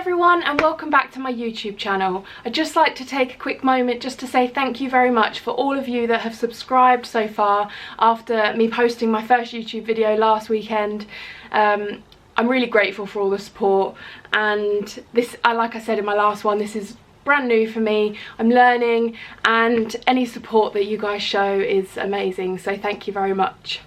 everyone, and welcome back to my YouTube channel. I'd just like to take a quick moment just to say thank you very much for all of you that have subscribed so far after me posting my first YouTube video last weekend. I'm really grateful for all the support, and this, like I said in my last one, this is brand new for me. I'm learning, and any support that you guys show is amazing, so thank you very much.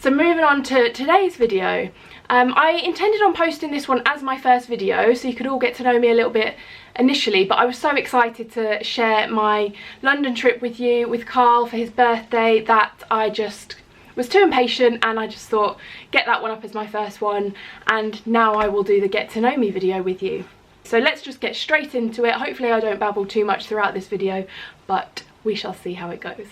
So moving on to today's video. I intended on posting this one as my first video so you could all get to know me a little bit initially, but I was so excited to share my London trip with you, with Carl for his birthday, that I just was too impatient, and I just thought get that one up as my first one, and now I will do the get to know me video with you. So let's just get straight into it. Hopefully I don't babble too much throughout this video, but we shall see how it goes.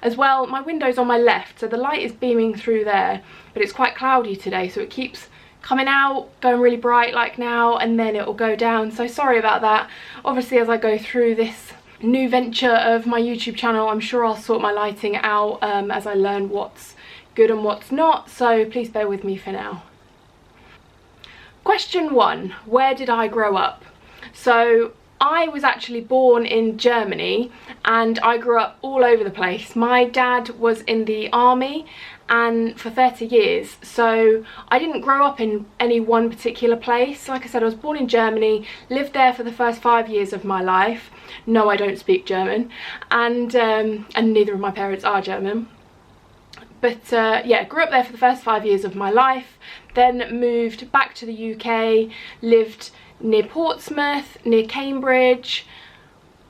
As well, my window's on my left, so the light is beaming through there, but it's quite cloudy today, so it keeps coming out, going really bright like now, and then it will go down, so sorry about that. Obviously, as I go through this new venture of my YouTube channel, I'm sure I'll sort my lighting out as I learn what's good and what's not, so please bear with me for now. Question 1, where did I grow up? So I was actually born in Germany, and I grew up all over the place. My dad was in the army and for 30 years, so I didn't grow up in any one particular place. Like I said, I was born in Germany, lived there for the first 5 years of my life. No, I don't speak German, and neither of my parents are German. But yeah, grew up there for the first 5 years of my life, then moved back to the UK, lived near Portsmouth, near Cambridge,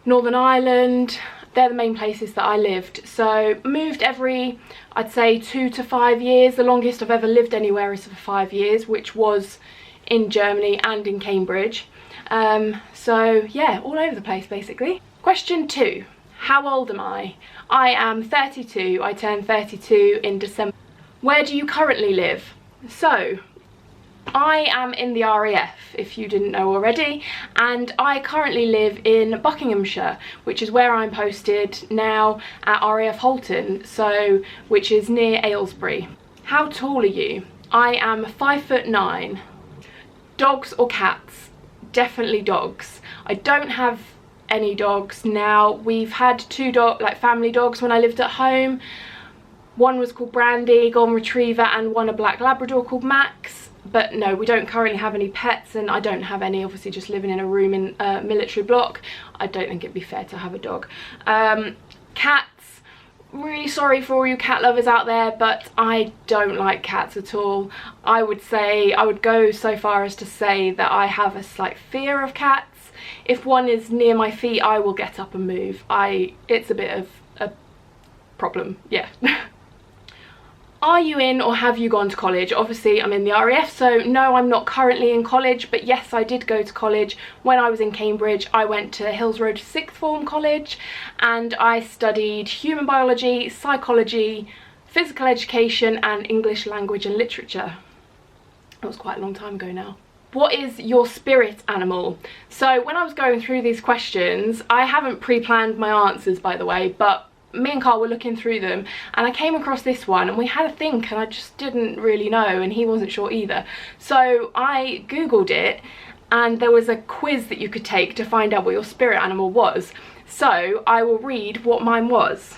Northern Ireland. They're the main places that I lived. So moved every, I'd say, 2 to 5 years. The longest I've ever lived anywhere is for 5 years, which was in Germany and in Cambridge. So yeah, all over the place basically. Question 2, how old am I? I am 32, I turned 32 in December. Where do you currently live? So I am in the RAF, if you didn't know already, and I currently live in Buckinghamshire, which is where I'm posted now at RAF Halton, so which is near Aylesbury. How tall are you? I am 5'9". Dogs or cats? Definitely dogs. I don't have any dogs now. We've had 2 family dogs when I lived at home. One was called Brandy, golden retriever, and one a black Labrador called Max. But no, we don't currently have any pets, and I don't have any, obviously just living in a room in a military block. I don't think it'd be fair to have a dog. Cats, really sorry for all you cat lovers out there, but I don't like cats at all. I would go so far as to say that I have a slight fear of cats. If one is near my feet, I will get up and move. It's a bit of a problem, yeah. Are you in or have you gone to college? Obviously I'm in the RAF, so no, I'm not currently in college, but yes, I did go to college. When I was in Cambridge, I went to Hills Road Sixth Form College, and I studied human biology, psychology, physical education, and English language and literature. That was quite a long time ago now. What is your spirit animal? So when I was going through these questions, I haven't pre-planned my answers, by the way, but me and Carl were looking through them, and I came across this one, and we had a think, and I just didn't really know, and he wasn't sure either. So I googled it, and there was a quiz that you could take to find out what your spirit animal was. So I will read what mine was.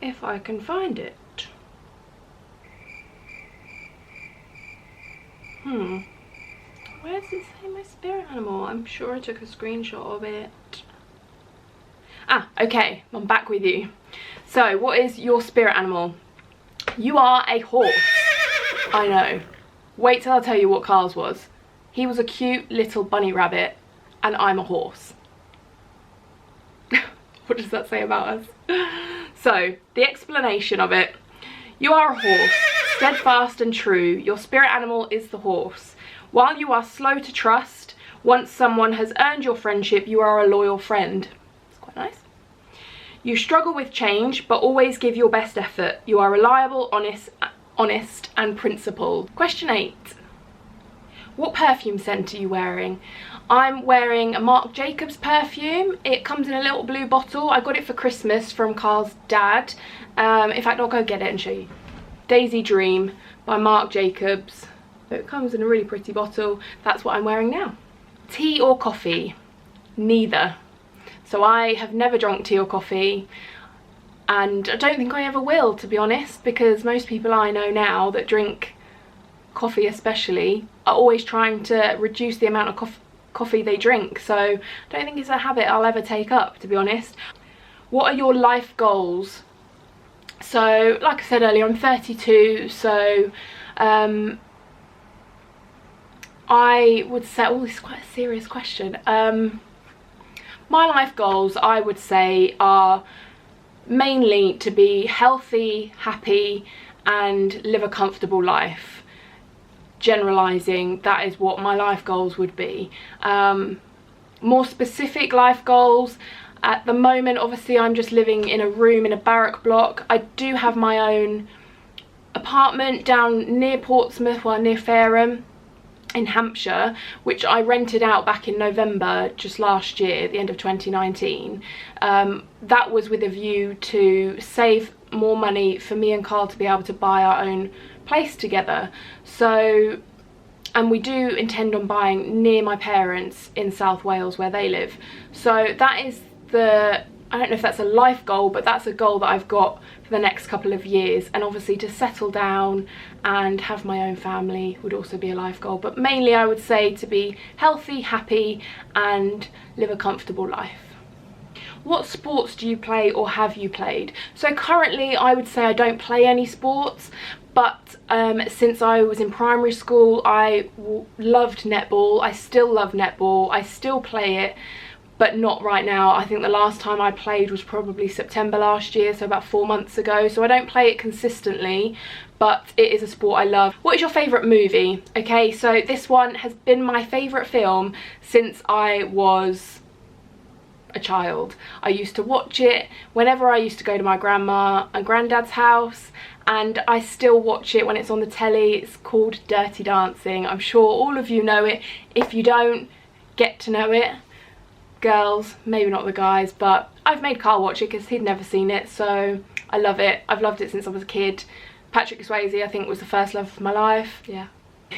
If I can find it. Where does it say my spirit animal? I'm sure I took a screenshot of it. Ah, okay, I'm back with you. So, what is your spirit animal? You are a horse. I know. Wait till I tell you what Carl's was. He was a cute little bunny rabbit, and I'm a horse. What does that say about us? So, the explanation of it. You are a horse, steadfast and true. Your spirit animal is the horse. While you are slow to trust, once someone has earned your friendship, you are a loyal friend. That's quite nice. You struggle with change, but always give your best effort. You are reliable, honest, and principled. Question 8. What perfume scent are you wearing? I'm wearing a Marc Jacobs perfume. It comes in a little blue bottle. I got it for Christmas from Carl's dad. In fact, I'll go get it and show you. Daisy Dream by Marc Jacobs. It comes in a really pretty bottle. That's what I'm wearing now. Tea or coffee? Neither. So I have never drunk tea or coffee, and I don't think I ever will, to be honest, because most people I know now that drink coffee especially are always trying to reduce the amount of coffee they drink, so I don't think it's a habit I'll ever take up, to be honest. What are your life goals? So like I said earlier, I'm 32, so I would say, oh, this is quite a serious question. My life goals, I would say, are mainly to be healthy, happy, and live a comfortable life. Generalising, that is what my life goals would be. More specific life goals, at the moment, obviously, I'm just living in a room in a barrack block. I do have my own apartment down near Portsmouth, well, near Fareham in Hampshire, which I rented out back in November just last year, the end of 2019. That was with a view to save more money for me and Carl to be able to buy our own place together. So, and we do intend on buying near my parents in South Wales where they live. So that is the, I don't know if that's a life goal, but that's a goal that I've got for the next couple of years. And obviously to settle down and have my own family would also be a life goal. But mainly I would say to be healthy, happy, and live a comfortable life. What sports do you play or have you played? So currently I would say I don't play any sports, but since I was in primary school I loved netball. I still love netball, I still play it, but not right now. I think the last time I played was probably September last year, so about 4 months ago. So I don't play it consistently, but it is a sport I love. What is your favourite movie? Okay, so this one has been my favourite film since I was a child. I used to watch it whenever I used to go to my grandma and granddad's house, and I still watch it when it's on the telly. It's called Dirty Dancing. I'm sure all of you know it. If you don't, get to know it. Girls, maybe not the guys, but I've made Carl watch it because he'd never seen it, so I love it. I've loved it since I was a kid. Patrick Swayze, I think, was the first love of my life. Yeah.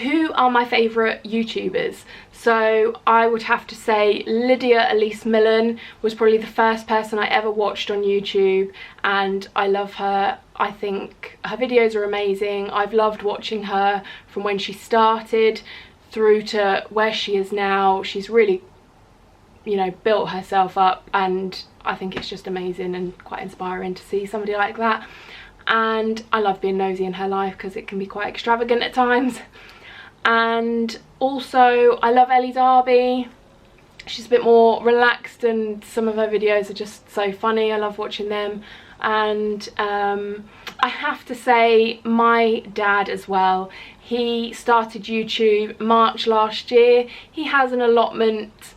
Who are my favourite YouTubers? So I would have to say Lydia Elise Millen was probably the first person I ever watched on YouTube, and I love her. I think her videos are amazing. I've loved watching her from when she started through to where she is now. She's really, you know, built herself up, and I think it's just amazing and quite inspiring to see somebody like that. And I love being nosy in her life because it can be quite extravagant at times. And also I love Ellie Darby. She's a bit more relaxed and some of her videos are just so funny. I love watching them. And I have to say my dad as well. He started YouTube March last year. He has an allotment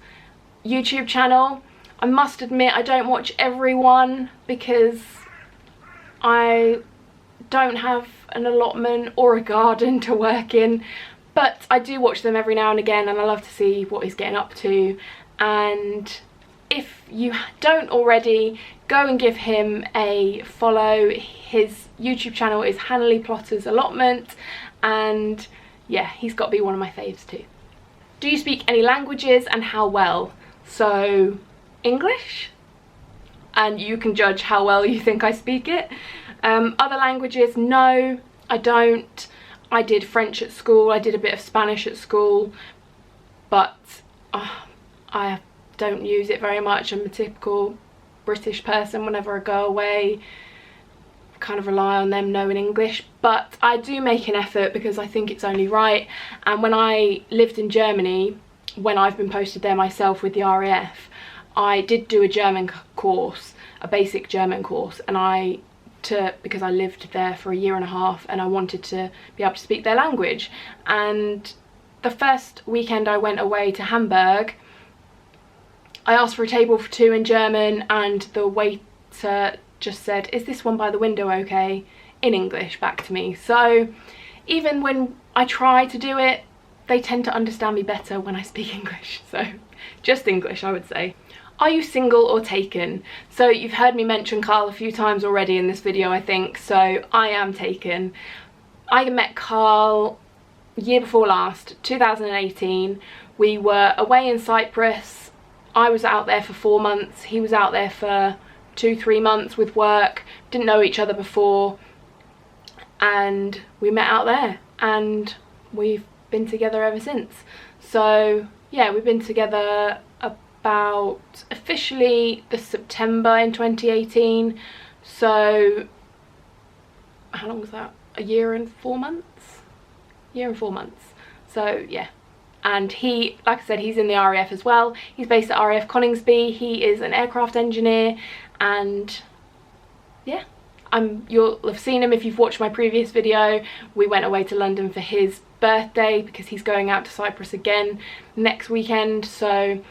YouTube channel. I must admit I don't watch everyone because I don't have an allotment or a garden to work in, but I do watch them every now and again, and I love to see what he's getting up to. And if you don't already, go and give him a follow. His YouTube channel is Hannelly Plotter's Allotment, and yeah, he's got to be one of my faves too. Do you speak any languages and how well? So English, and you can judge how well you think I speak it. Other languages, no, I don't. I did French at school, I did a bit of Spanish at school, but I don't use it very much. I'm a typical British person. Whenever I go away, I kind of rely on them knowing English, but I do make an effort because I think it's only right. And when I lived in Germany, when I've been posted there myself with the RAF, I did do a German course, a basic German course, and because I lived there for 1.5 years and I wanted to be able to speak their language. And the first weekend I went away to Hamburg, I asked for a table for 2 in German, and the waiter just said, "Is this one by the window okay?" in English back to me. So even when I try to do it, they tend to understand me better when I speak English. So just English, I would say. Are you single or taken? So you've heard me mention Carl a few times already in this video, I think, so I am taken. I met Carl year before last, 2018. We were away in Cyprus. I was out there for 4 months. He was out there for 2-3 months with work. Didn't know each other before, and we met out there, and we've been together ever since. So yeah, we've been together about officially the September in 2018. So how long was that? A year and 4 months? Year and 4 months. So yeah. And he, like I said, he's in the RAF as well. He's based at RAF Coningsby. He is an aircraft engineer, and yeah, you'll have seen him if you've watched my previous video. We went away to London for his birthday because he's going out to Cyprus again next weekend. So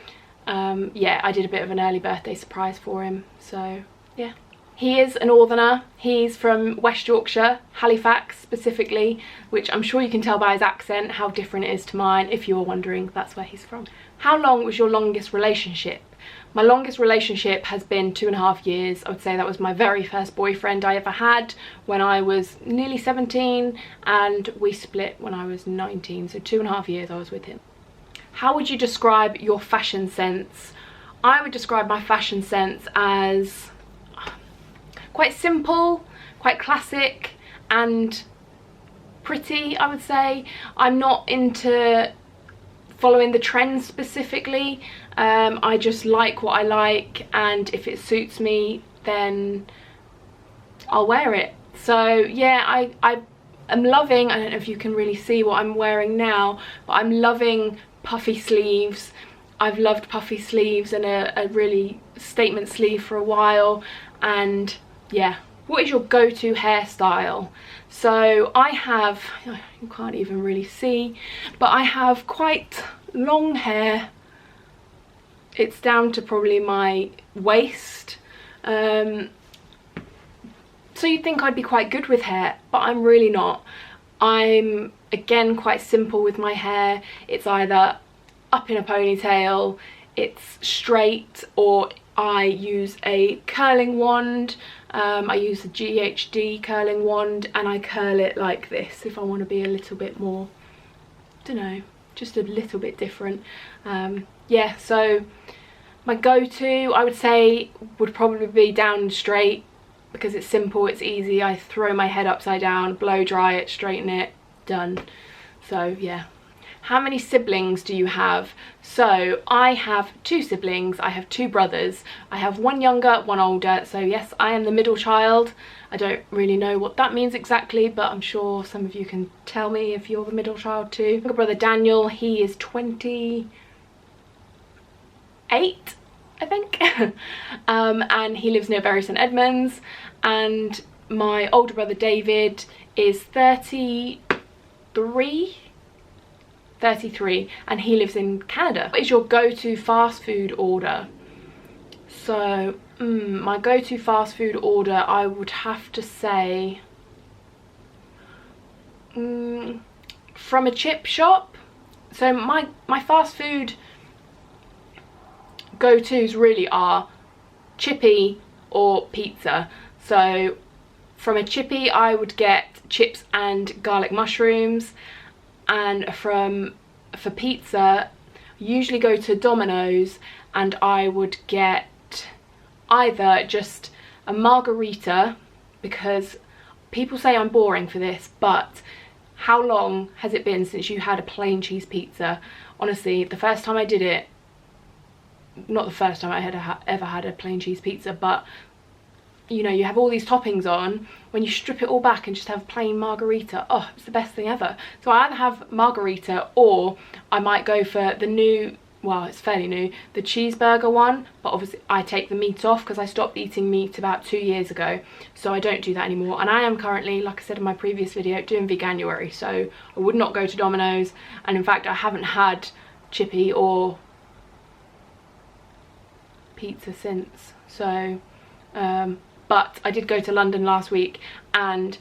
yeah, I did a bit of an early birthday surprise for him. So yeah. He is a northerner. He's from West Yorkshire, Halifax specifically, which I'm sure you can tell by his accent how different it is to mine. If you're wondering, that's where he's from. How long was your longest relationship? My longest relationship has been 2.5 years. I would say that was my very first boyfriend I ever had when I was nearly 17, and we split when I was 19, so 2.5 years I was with him. How would you describe your fashion sense? I would describe my fashion sense as quite simple, quite classic, and pretty, I would say. I'm not into following the trends specifically. I just like what I like, and if it suits me, then I'll wear it. So yeah, I am loving, I don't know if you can really see what I'm wearing now, but I'm loving puffy sleeves. I've loved puffy sleeves and a really statement sleeve for a while. And yeah, what is your go-to hairstyle? So I have, you can't even really see, but I have quite long hair. It's down to probably my waist. So you'd think I'd be quite good with hair, but I'm really not. I'm, again, quite simple with my hair. It's either up in a ponytail, it's straight, or I use a curling wand. I use a GHD curling wand, and I curl it like this if I want to be a little bit more, I don't know, just a little bit different. Yeah, so my go-to, I would say, would probably be down and straight, because it's simple, it's easy. I throw my head upside down, blow dry it, straighten it, done. So yeah. How many siblings do you have? So I have 2 siblings. I have 2 brothers. I have one younger, one older. So yes, I am the middle child. I don't really know what that means exactly, but I'm sure some of you can tell me if you're the middle child too. Younger brother Daniel, he is 28, I think. And he lives near Bury St Edmunds. And my older brother David is 33, and he lives in Canada. What is your go-to fast food order? So my go-to fast food order, I would have to say from a chip shop. So my fast food go-tos really are chippy or pizza. So from a chippy, I would get chips and garlic mushrooms. And for pizza, I usually go to Domino's, and I would get either just a margarita, because people say I'm boring for this, but how long has it been since you had a plain cheese pizza? Honestly, the first time I did it, not the first time I had ever had a plain cheese pizza, but you know, you have all these toppings on, when you strip it all back and just have plain margarita, oh, it's the best thing ever. So I either have margarita, or I might go for the new, well, it's fairly new, the cheeseburger one, but obviously I take the meat off because I stopped eating meat about 2 years ago, so I don't do that anymore. And I am currently, like I said in my previous video, doing veganuary, so I would not go to Domino's, and in fact I haven't had chippy or pizza since. So but I did go to London last week, and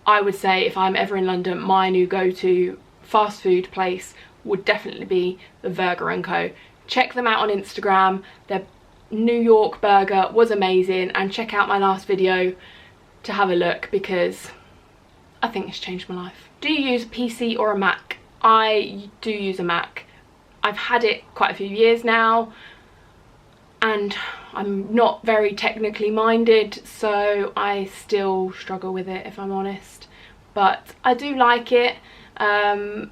I would say if I'm ever in London, my new go-to fast food place would definitely be the Burger & Co. Check them out on Instagram. Their New York burger was amazing, and check out my last video to have a look, because I think it's changed my life. Do you use a PC or a Mac? I do use a Mac. I've had it quite a few years now, and I'm not very technically minded, so I still struggle with it, if I'm honest. But I do like it, and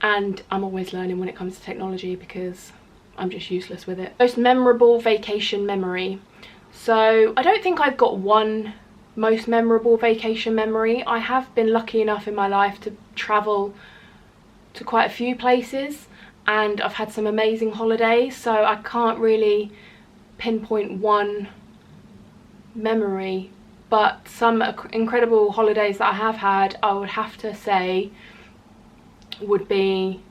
I'm always learning when it comes to technology because I'm just useless with it. Most memorable vacation memory. So I don't think I've got one most memorable vacation memory. I have been lucky enough in my life to travel to quite a few places, and I've had some amazing holidays, so I can't really pinpoint one memory. But some incredible holidays that I have had, I would have to say, would be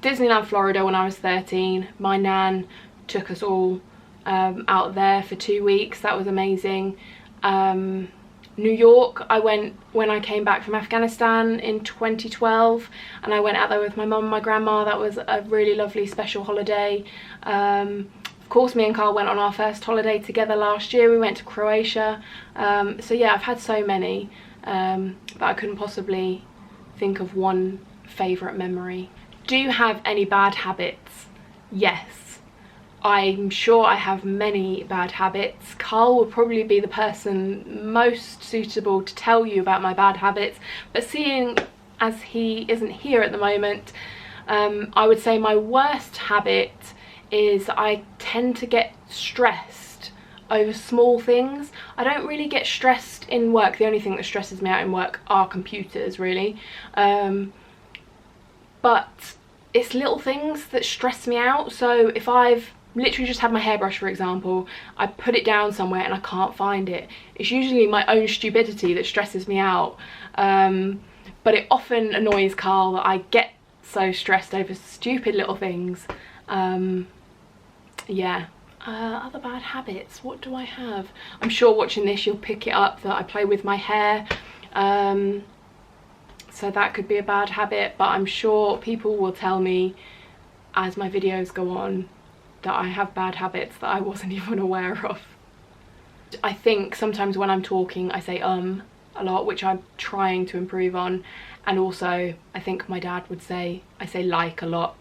Disneyland, Florida when I was 13. My nan took us all out there for 2 weeks. That was amazing. New York, I went when I came back from Afghanistan in 2012, and I went out there with my mum and my grandma. That was a really lovely special holiday. Of course, me and Carl went on our first holiday together last year. We went to Croatia. So yeah, I've had so many that I couldn't possibly think of one favourite memory. Do you have any bad habits? Yes, I'm sure I have many bad habits. Carl would probably be the person most suitable to tell you about my bad habits, but seeing as he isn't here at the moment, I would say my worst habit is I tend to get stressed over small things. I don't really get stressed in work. The only thing that stresses me out in work are computers, really. But it's little things that stress me out. So if I've literally just had my hairbrush, for example, I put it down somewhere and I can't find it, it's usually my own stupidity that stresses me out. But it often annoys Carl that I get so stressed over stupid little things. Yeah. Other bad habits, what do I have? I'm sure watching this you'll pick it up that I play with my hair. So that could be a bad habit, but I'm sure people will tell me as my videos go on that I have bad habits that I wasn't even aware of. I think sometimes when I'm talking I say a lot, which I'm trying to improve on, and also I think my dad would say I say like a lot.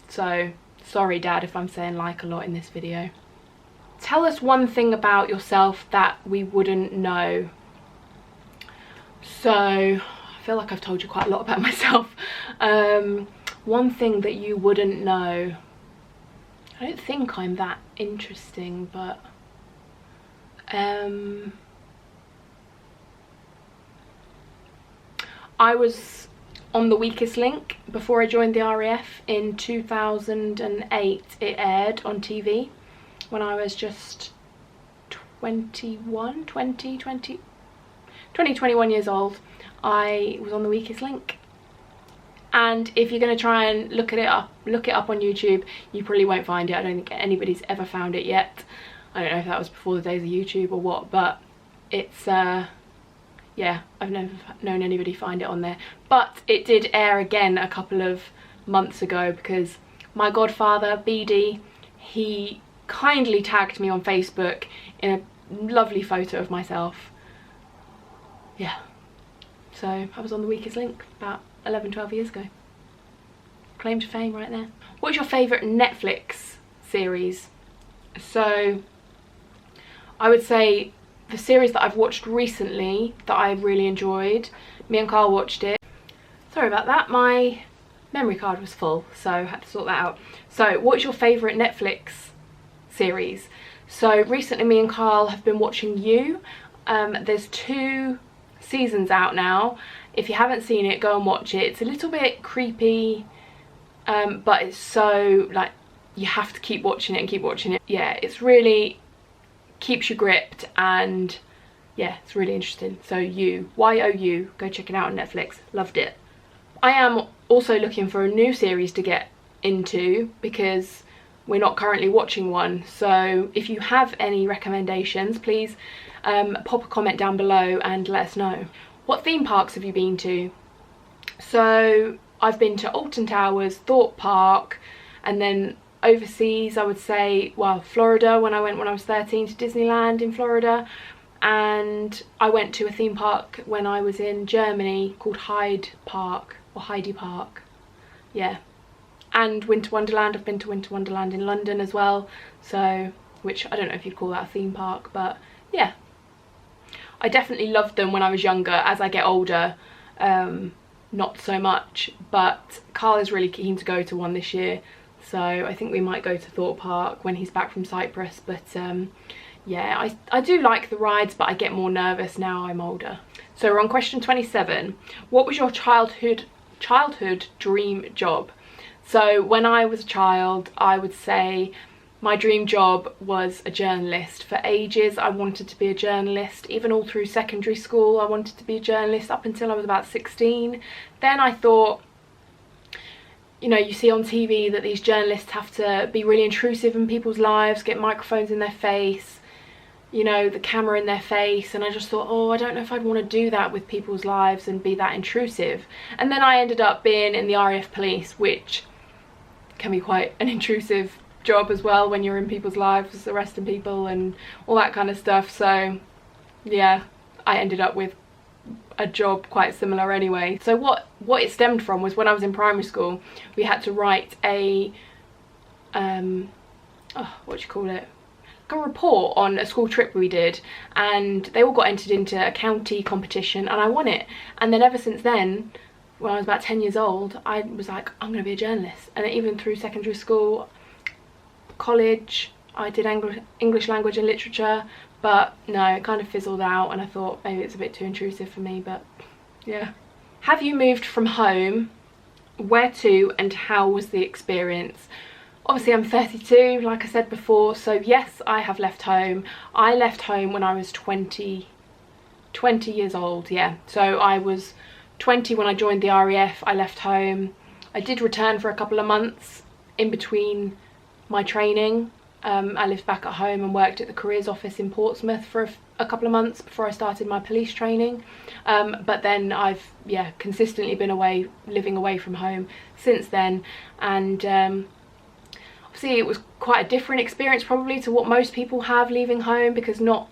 So sorry Dad if I'm saying like a lot in this video. Tell us one thing about yourself that we wouldn't know. So I feel like I've told you quite a lot about myself. One thing that you wouldn't know. I don't think I'm that interesting, but I was on The Weakest Link before I joined the RAF in 2008. It aired on TV when I was just 21 years old. I was on The Weakest Link, and if you're going to try and look it up on YouTube, you probably won't find it. I don't think anybody's ever found it yet. I don't know if that was before the days of YouTube or what, but it's yeah, I've never known anybody find it on there. But it did air again a couple of months ago because my godfather BD, he kindly tagged me on Facebook in a lovely photo of myself. Yeah, so I was on The Weakest Link about 11-12 years ago. Claim to fame right there. What's your favourite Netflix series? So I would say the series that I've watched recently that I really enjoyed, me and Carl watched it. Sorry about that, my memory card was full, so I had to sort that out. So what's your favourite Netflix series? So recently me and Carl have been watching You. There's 2 seasons out now. If you haven't seen it, go and watch it. It's a little bit creepy, but it's so, like, you have to keep watching it and keep watching it. Yeah, it's really keeps you gripped, and yeah, it's really interesting. So You, Y-O-U, go check it out on Netflix. Loved it. I am also looking for a new series to get into because we're not currently watching one. So if you have any recommendations, please pop a comment down below and let us know. What theme parks have you been to? So I've been to Alton Towers, Thorpe Park, and then overseas I would say, well, Florida, when I went when I was 13 to Disneyland in Florida. and I went to a theme park when I was in Germany called Hyde Park, or Heidi Park, yeah. And Winter Wonderland, I've been to Winter Wonderland in London as well, so, which I don't know if you'd call that a theme park, but yeah. I definitely loved them when I was younger. As I get older, not so much, but Carl is really keen to go to one this year, so I think we might go to Thorpe Park when he's back from Cyprus. But yeah, I do like the rides, but I get more nervous now I'm older. So we're on question 27. What was your childhood dream job? So when I was a child, I would say my dream job was a journalist. For ages I wanted to be a journalist. Even all through secondary school I wanted to be a journalist, up until I was about 16. Then I thought, you know, you see on TV that these journalists have to be really intrusive in people's lives, get microphones in their face, you know, the camera in their face, and I just thought, oh, I don't know if I'd want to do that with people's lives and be that intrusive. And then I ended up being in the RAF police, which can be quite an intrusive job as well when you're in people's lives, arresting people and all that kind of stuff. So yeah, I ended up with a job quite similar anyway. So what it stemmed from was when I was in primary school, we had to write a what do you call it, a report on a school trip we did, and they all got entered into a county competition and I won it. And then ever since then, when I was about 10 years old, I was like, I'm gonna be a journalist. And even through secondary school, college, I did English language and literature, but no, it kind of fizzled out and I thought maybe it's a bit too intrusive for me. But yeah. Have you moved from home? Where to, and how was the experience? Obviously I'm 32, like I said before, so yes, I have left home. I left home when I was 20 years old, yeah. So I was 20 when I joined the RAF. I left home. I did return for a couple of months in between my training. I lived back at home and worked at the careers office in Portsmouth for a couple of months before I started my police training. But then I've, yeah, consistently been away, living away from home since then. And obviously it was quite a different experience probably to what most people have leaving home, because not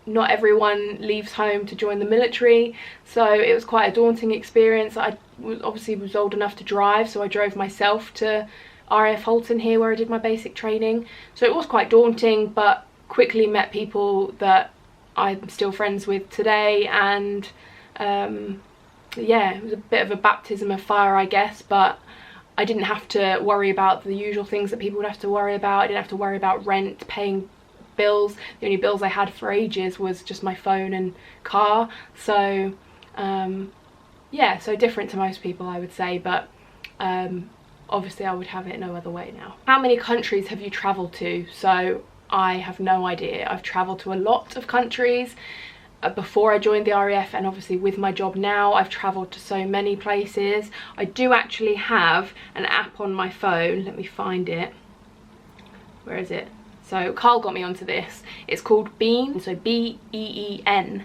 everyone leaves home to join the military, so it was quite a daunting experience. I obviously was old enough to drive, so I drove myself to RAF Halton here where I did my basic training, so it was quite daunting, but quickly met people that I'm still friends with today. And yeah, it was a bit of a baptism of fire, I guess, but I didn't have to worry about the usual things that people would have to worry about. I didn't have to worry about rent, paying bills. The only bills I had for ages was just my phone and car. So yeah, so different to most people, I would say, but obviously I would have it no other way now. How many countries have you traveled to? So I have no idea. I've traveled to a lot of countries before I joined the RAF, and obviously with my job now I've traveled to so many places. I do actually have an app on my phone. Let me find it. Where is it? So Carl got me onto this. It's called Bean, so B-E-E-N,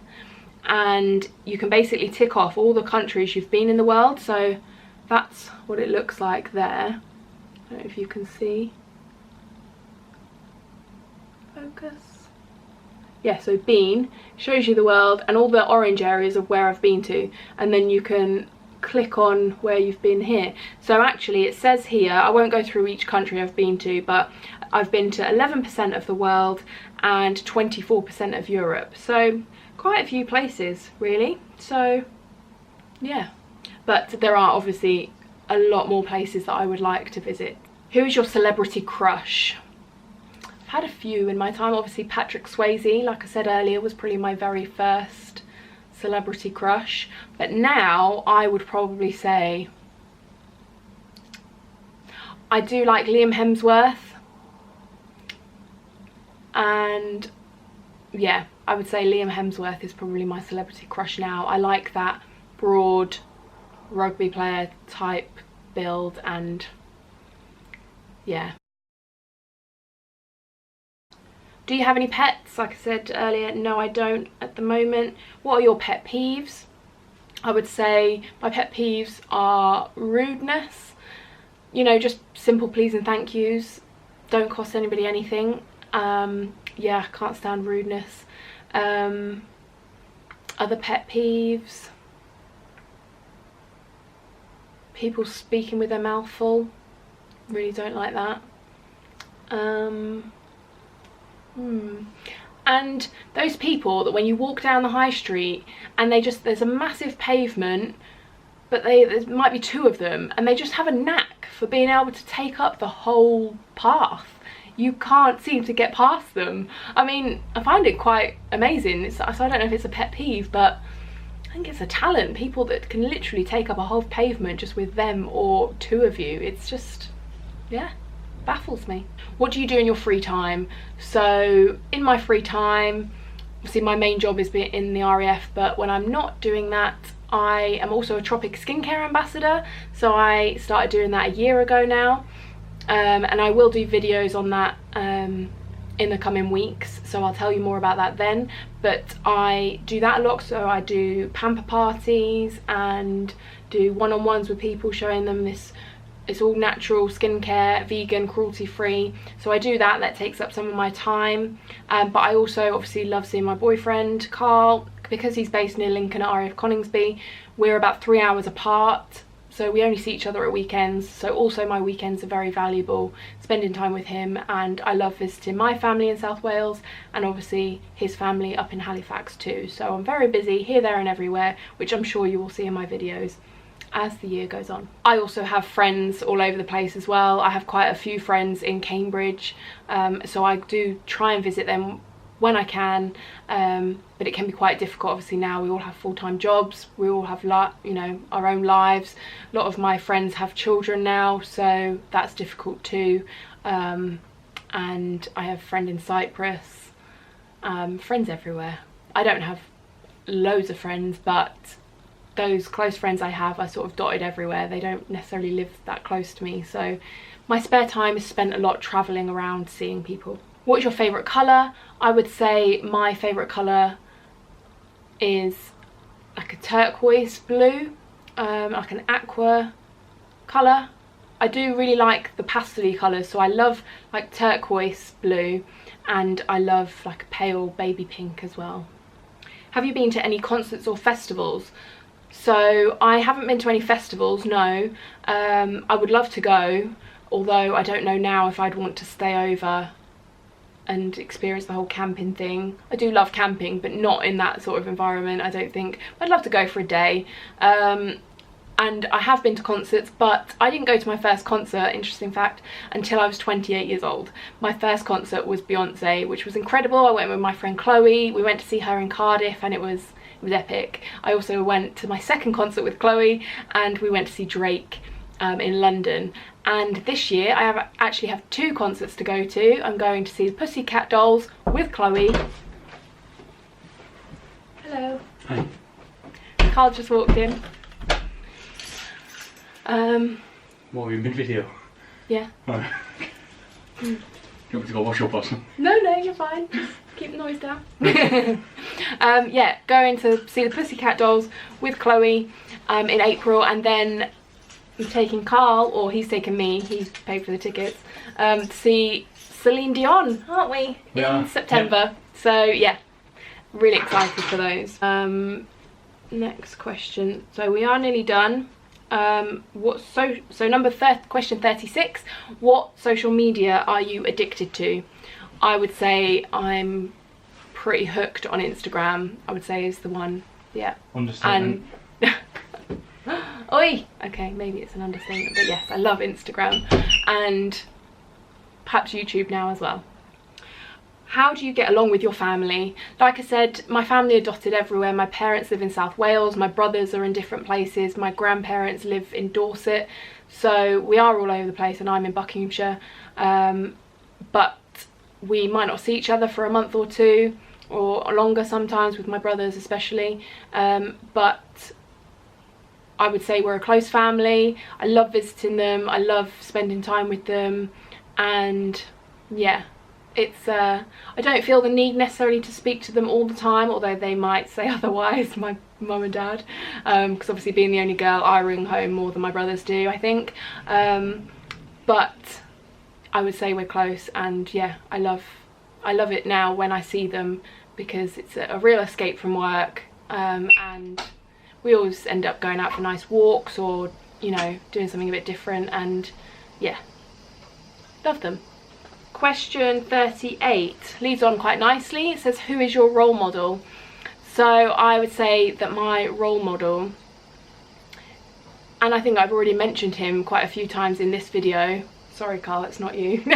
and you can basically tick off all the countries you've been in the world. So that's what it looks like there. I don't know if you can see. Focus. Yeah, so Bean shows you the world and all the orange areas of where I've been to, and then you can click on where you've been here. So actually it says here, I won't go through each country I've been to, but I've been to 11% of the world and 24% of Europe, so quite a few places really. So yeah, but there are obviously a lot more places that I would like to visit. Who is your celebrity crush? I've had a few in my time. Obviously Patrick Swayze, like I said earlier, was probably my very first celebrity crush, but now I would probably say I do like Liam Hemsworth, and yeah, I would say Liam Hemsworth is probably my celebrity crush now. I like that broad rugby player type build, and yeah. Do you have any pets? Like I said earlier, no, I don't at the moment. What are your pet peeves? I would say my pet peeves are rudeness. You know, just simple please and thank yous. Don't cost anybody anything. Yeah, can't stand rudeness. Other pet peeves: people speaking with their mouth full. Really don't like that. And those people that when you walk down the high street and there's a massive pavement, but there might be 2 of them, and they just have a knack for being able to take up the whole path. You can't seem to get past them. I mean, I find it quite amazing. So I don't know if it's a pet peeve, but I think it's a talent. People that can literally take up a whole pavement just with them or 2 of you. It's just, yeah, baffles me. What do you do in your free time? So in my free time, obviously my main job is being in the RAF, but when I'm not doing that, I am also a TROPIC skincare ambassador. So I started doing that a year ago now. And I will do videos on that in the coming weeks, so I'll tell you more about that then. But I do that a lot, so I do pamper parties and do one-on-ones with people, showing them this, it's all natural skincare, vegan, cruelty-free. So I do that. That takes up some of my time, but I also obviously love seeing my boyfriend Carl, because he's based near Lincoln at RAF Coningsby. We're about 3 hours apart, so we only see each other at weekends. So also my weekends are very valuable, spending time with him, and I love visiting my family in South Wales and obviously his family up in Halifax too. So I'm very busy here, there and everywhere, which I'm sure you will see in my videos as the year goes on. I also have friends all over the place as well. I have quite a few friends in Cambridge, so I do try and visit them when I can, but it can be quite difficult. Obviously now we all have full-time jobs, we all have you know, our own lives. A lot of my friends have children now, so that's difficult too. And I have a friend in Cyprus, friends everywhere. I don't have loads of friends, but those close friends I have are sort of dotted everywhere. They don't necessarily live that close to me, so my spare time is spent a lot travelling around seeing people. What is your favourite colour? I would say my favourite colour is like a turquoise blue, like an aqua colour. I do really like the pastel-y colours, so I love like turquoise blue, and I love like a pale baby pink as well. Have you been to any concerts or festivals? So I haven't been to any festivals, no. I would love to go, although I don't know now if I'd want to stay over and experience the whole camping thing. I do love camping, but not in that sort of environment, I don't think. I'd love to go for a day. And I have been to concerts, but I didn't go to my first concert, interesting fact, until I was 28 years old. My first concert was Beyonce, which was incredible. I went with my friend Chloe. We went to see her in Cardiff, and it was epic. I also went to my second concert with Chloe, and we went to see Drake in London. And this year I actually have 2 concerts to go to. I'm going to see the Pussycat Dolls with Chloe. Hello. Hi. Carl just walked in. What, are you mid-video? Yeah. Alright. Do you want me to go wash up or something? No, you're fine. Just keep the noise down. Yeah, going to see the Pussycat Dolls with Chloe in April, and then I'm taking Carl, or he's taking me, he's paid for the tickets, to see Celine Dion, aren't we? In September. Yeah. So yeah, really excited for those. Next question. So we are nearly done. Question 36, what social media are you addicted to? I would say I'm pretty hooked on Instagram. I would say is the one. Yeah. Understatement. And oi, okay, maybe it's an understatement, but yes, I love Instagram, and perhaps YouTube now as well. How do you get along with your family? Like I said, my family are dotted everywhere. My parents live in South Wales, my brothers are in different places, my grandparents live in Dorset, so we are all over the place, and I'm in Buckinghamshire. But we might not see each other for a month or 2, or longer sometimes, with my brothers especially. But I would say we're a close family. I love visiting them, I love spending time with them, and yeah, it's I don't feel the need necessarily to speak to them all the time, although they might say otherwise, my mum and dad, because obviously being the only girl, I ring home more than my brothers do, I think. But I would say we're close, and yeah, I love it now when I see them, because it's a real escape from work, and we always end up going out for nice walks or, you know, doing something a bit different, and yeah, love them. Question 38 leads on quite nicely. It says, who is your role model? So I would say that my role model, and I think I've already mentioned him quite a few times in this video. Sorry, Carl, it's not you. Is it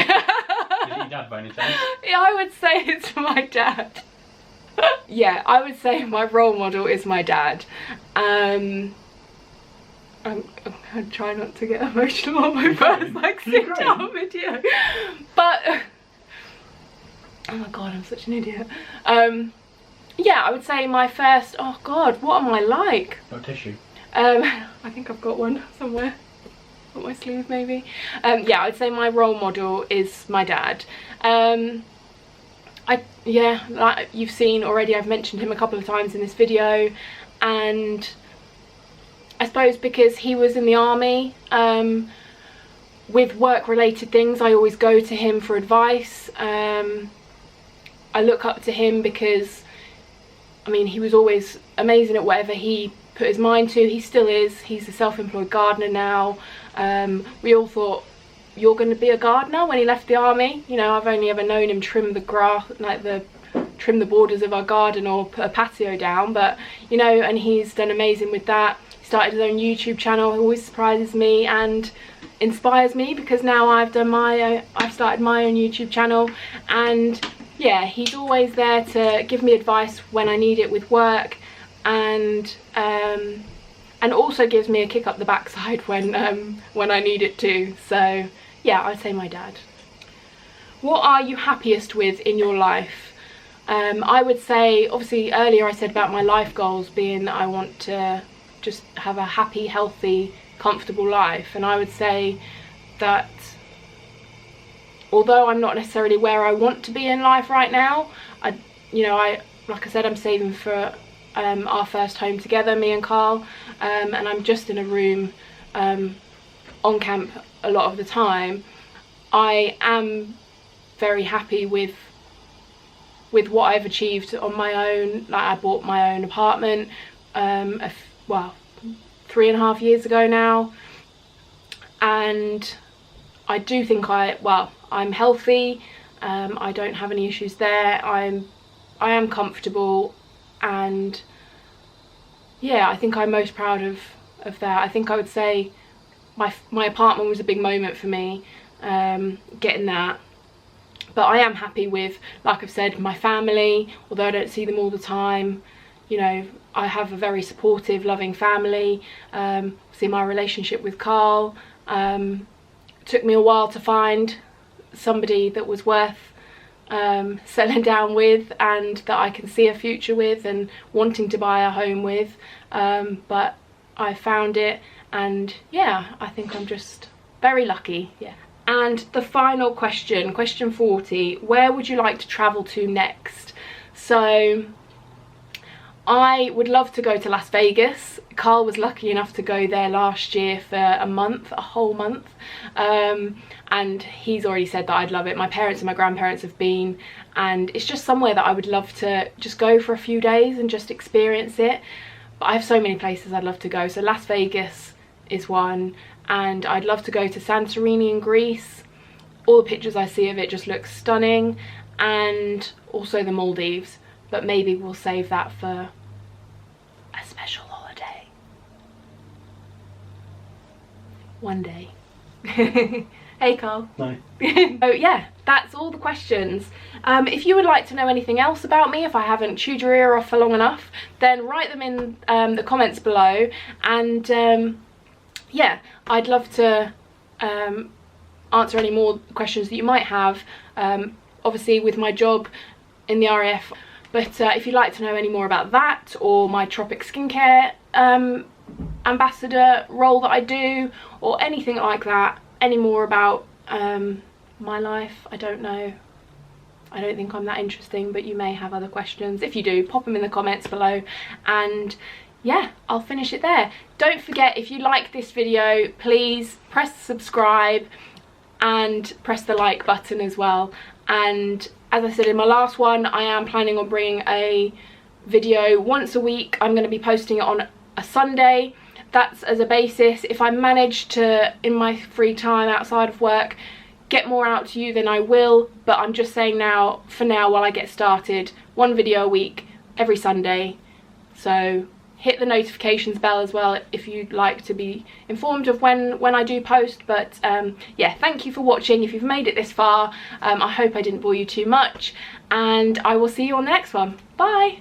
your dad by any chance? Yeah, I would say it's my dad. Yeah, I would say my role model is my dad. I'm trying not to get emotional on my first like sit down video, but oh my god, I'm such an idiot. Yeah, I would say my first, oh god, what am I like? No tissue. I think I've got one somewhere up my sleeve maybe. Yeah, I would say my role model is my dad. Yeah, like you've seen already, I've mentioned him a couple of times in this video, and I suppose because he was in the army, with work related things, I always go to him for advice. I look up to him because, I mean, he was always amazing at whatever he put his mind to. He still is. He's a self-employed gardener now. We all thought, you're going to be a gardener, when he left the army. You know, I've only ever known him trim the grass, like trim the borders of our garden or put a patio down, but you know, and he's done amazing with that. He started his own YouTube channel. He always surprises me and inspires me, because now I've started my own YouTube channel, and yeah, he's always there to give me advice when I need it with work, and also gives me a kick up the backside when I need it too. So yeah, I'd say my dad. What are you happiest with in your life? I would say, obviously earlier I said about my life goals being that I want to just have a happy, healthy, comfortable life, and I would say that although I'm not necessarily where I want to be in life right now, like I said, I'm saving for our first home together, me and Carl, and I'm just in a room on camp a lot of the time. I am very happy with what I've achieved on my own. Like, I bought my own apartment well, 3.5 years ago now, and I do think I'm healthy. I don't have any issues there. I am comfortable, and yeah, I think I'm most proud of that. I think I would say my apartment was a big moment for me, getting that. But I am happy with, like I've said, my family, although I don't see them all the time. You know, I have a very supportive, loving family. See, my relationship with Carl, took me a while to find somebody that was worth settling down with, and that I can see a future with and wanting to buy a home with, but I found it, and yeah, I think I'm just very lucky. Yeah. And the final question, question 40, where would you like to travel to next? So I would love to go to Las Vegas. Carl was lucky enough to go there last year for a whole month, and he's already said that I'd love it. My parents and my grandparents have been, and it's just somewhere that I would love to just go for a few days and just experience it. But I have so many places I'd love to go. So Las Vegas is one, and I'd love to go to Santorini in Greece. All the pictures I see of it just look stunning, and also the Maldives, but maybe we'll save that for a special holiday one day. Hey Carl. No. So yeah, that's all the questions. If you would like to know anything else about me, if I haven't chewed your ear off for long enough, then write them in the comments below, and yeah, I'd love to answer any more questions that you might have, obviously with my job in the RAF. But if you'd like to know any more about that, or my Tropic skincare ambassador role that I do, or anything like that, any more about my life, I don't know. I don't think I'm that interesting, but you may have other questions. If you do, pop them in the comments below, and yeah, I'll finish it there. Don't forget, if you like this video, please press subscribe and press the like button as well. And as I said in my last one, I am planning on bringing a video once a week. I'm going to be posting it on a Sunday. That's as a basis. If I manage to, in my free time outside of work, get more out to you, then I will. But I'm just saying now, for now, while I get started, one video a week every Sunday. So hit the notifications bell as well if you'd like to be informed of when I do post. But yeah, thank you for watching. If you've made it this far, I hope I didn't bore you too much, and I will see you on the next one. Bye.